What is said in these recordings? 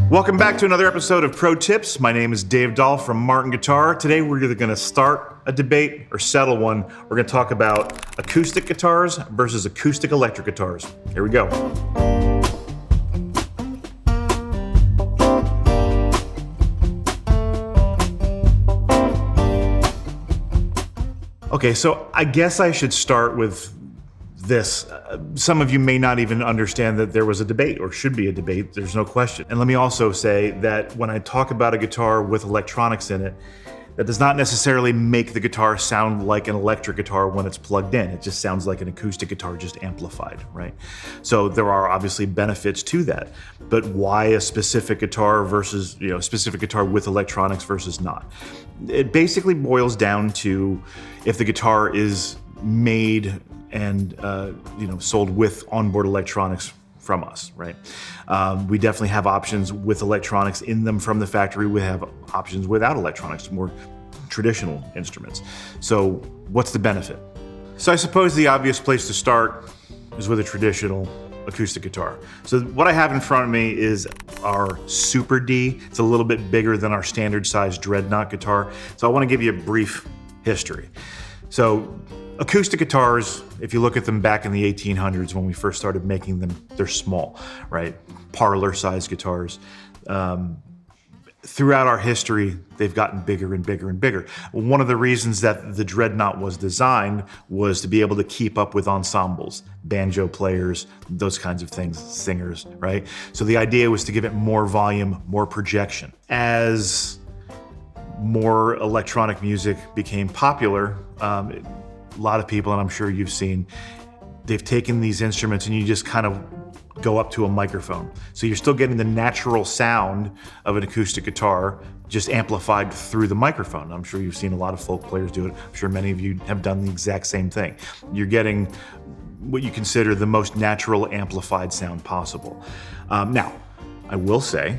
Welcome back to another episode of Pro Tips. My name is Dave Dahl from Martin Guitar. Today we're either going to start a debate or settle one. We're going to talk about acoustic guitars versus acoustic-electric guitars. Here we go. Okay, so I guess I should start with this. Some of you may not even understand that there was a debate or should be a debate. There's no question. And let me also say that when I talk about a guitar with electronics in it, that does not necessarily make the guitar sound like an electric guitar when it's plugged in. It just sounds like an acoustic guitar just amplified, right? So there are obviously benefits to that. But why a specific guitar versus, a specific guitar with electronics versus not? It basically boils down to if the guitar is made and sold with onboard electronics from us, right? We definitely have options with electronics in them from the factory. We have options without electronics, more traditional instruments. So what's the benefit? So I suppose the obvious place to start is with a traditional acoustic guitar. So what I have in front of me is our Super D. It's a little bit bigger than our standard size Dreadnought guitar. So I want to give you a brief history. So acoustic guitars, if you look at them back in the 1800s when we first started making them, they're small, right? Parlor-sized guitars. Throughout our history, they've gotten bigger and bigger and bigger. One of the reasons that the Dreadnought was designed was to be able to keep up with ensembles, banjo players, those kinds of things, singers, right? So the idea was to give it more volume, more projection. As more electronic music became popular, a lot of people, and I'm sure you've seen, they've taken these instruments and you just kind of go up to a microphone. So you're still getting the natural sound of an acoustic guitar, just amplified through the microphone. I'm sure you've seen a lot of folk players do it. I'm sure many of you have done the exact same thing. You're getting what you consider the most natural amplified sound possible. Now, I will say,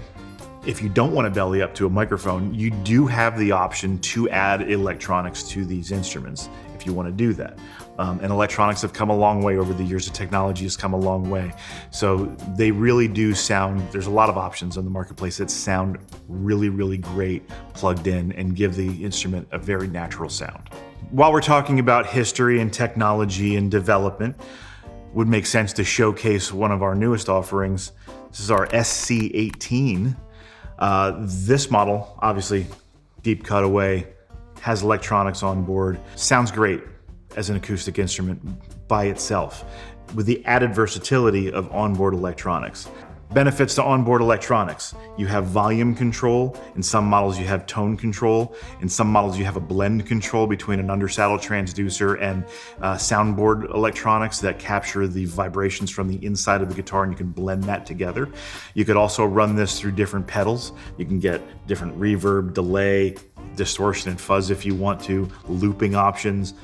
if you don't want to belly up to a microphone, you do have the option to add electronics to these instruments if you want to do that. And electronics have come a long way over the years. The technology has come a long way. So they really do sound, there's a lot of options on the marketplace that sound really, really great plugged in and give the instrument a very natural sound. While we're talking about history and technology and development, would make sense to showcase one of our newest offerings. This is our SC18. This model, obviously deep cutaway, has electronics on board, sounds great as an acoustic instrument by itself, with the added versatility of onboard electronics. Benefits to onboard electronics. You have volume control. In some models you have tone control. In some models you have a blend control between an undersaddle transducer and soundboard electronics that capture the vibrations from the inside of the guitar, and you can blend that together. You could also run this through different pedals. You can get different reverb, delay, distortion and fuzz if you want to, looping options,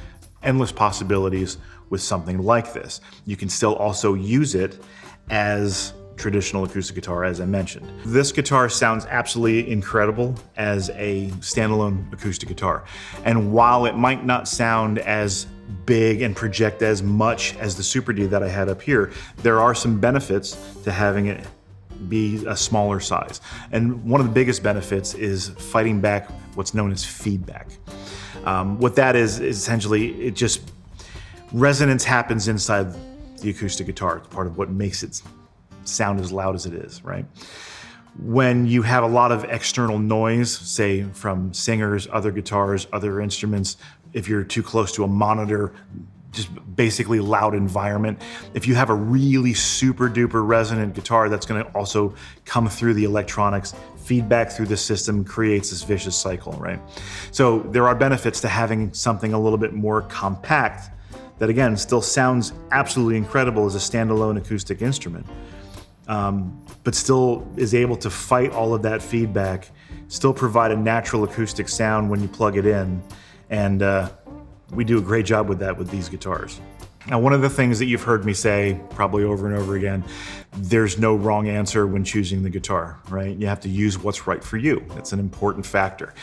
endless possibilities with something like this. You can still also use it as traditional acoustic guitar, as I mentioned. This guitar sounds absolutely incredible as a standalone acoustic guitar. And while it might not sound as big and project as much as the Super D that I had up here, there are some benefits to having it be a smaller size. And one of the biggest benefits is fighting back what's known as feedback. What that is essentially, resonance happens inside the acoustic guitar. It's part of what makes it sound as loud as it is, right? When you have a lot of external noise, say from singers, other guitars, other instruments, if you're too close to a monitor, just basically loud environment. If you have a really super duper resonant guitar, that's gonna also come through the electronics, feedback through the system creates this vicious cycle, right? So there are benefits to having something a little bit more compact that again, still sounds absolutely incredible as a standalone acoustic instrument, but still is able to fight all of that feedback, still provide a natural acoustic sound when you plug it in, and we do a great job with that with these guitars. Now, one of the things that you've heard me say probably over and over again, there's no wrong answer when choosing the guitar, right? You have to use what's right for you. That's an important factor.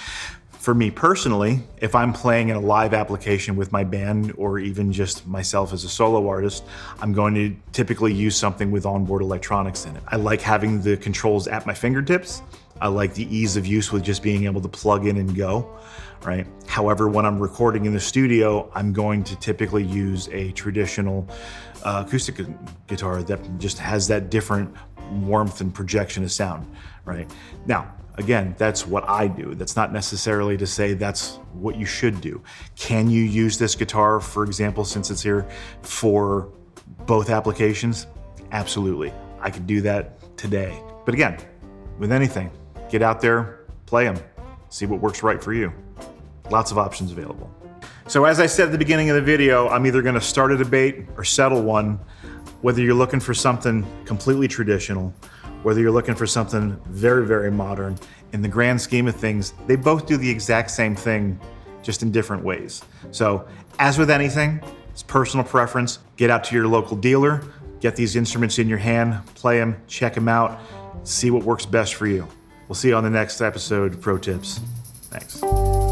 For me personally, if I'm playing in a live application with my band or even just myself as a solo artist, I'm going to typically use something with onboard electronics in it. I like having the controls at my fingertips. I like the ease of use with just being able to plug in and go, right? However, when I'm recording in the studio, I'm going to typically use a traditional acoustic guitar that just has that different warmth and projection of sound, right? Now, again, that's what I do. That's not necessarily to say that's what you should do. Can you use this guitar, for example, since it's here, for both applications? Absolutely. I could do that today. But again, with anything, get out there, play them, see what works right for you. Lots of options available. So as I said at the beginning of the video, I'm either gonna start a debate or settle one, whether you're looking for something completely traditional, whether you're looking for something very, very modern. In the grand scheme of things, they both do the exact same thing, just in different ways. So as with anything, it's personal preference. Get out to your local dealer, get these instruments in your hand, play them, check them out, see what works best for you. We'll see you on the next episode of Pro Tips. Thanks.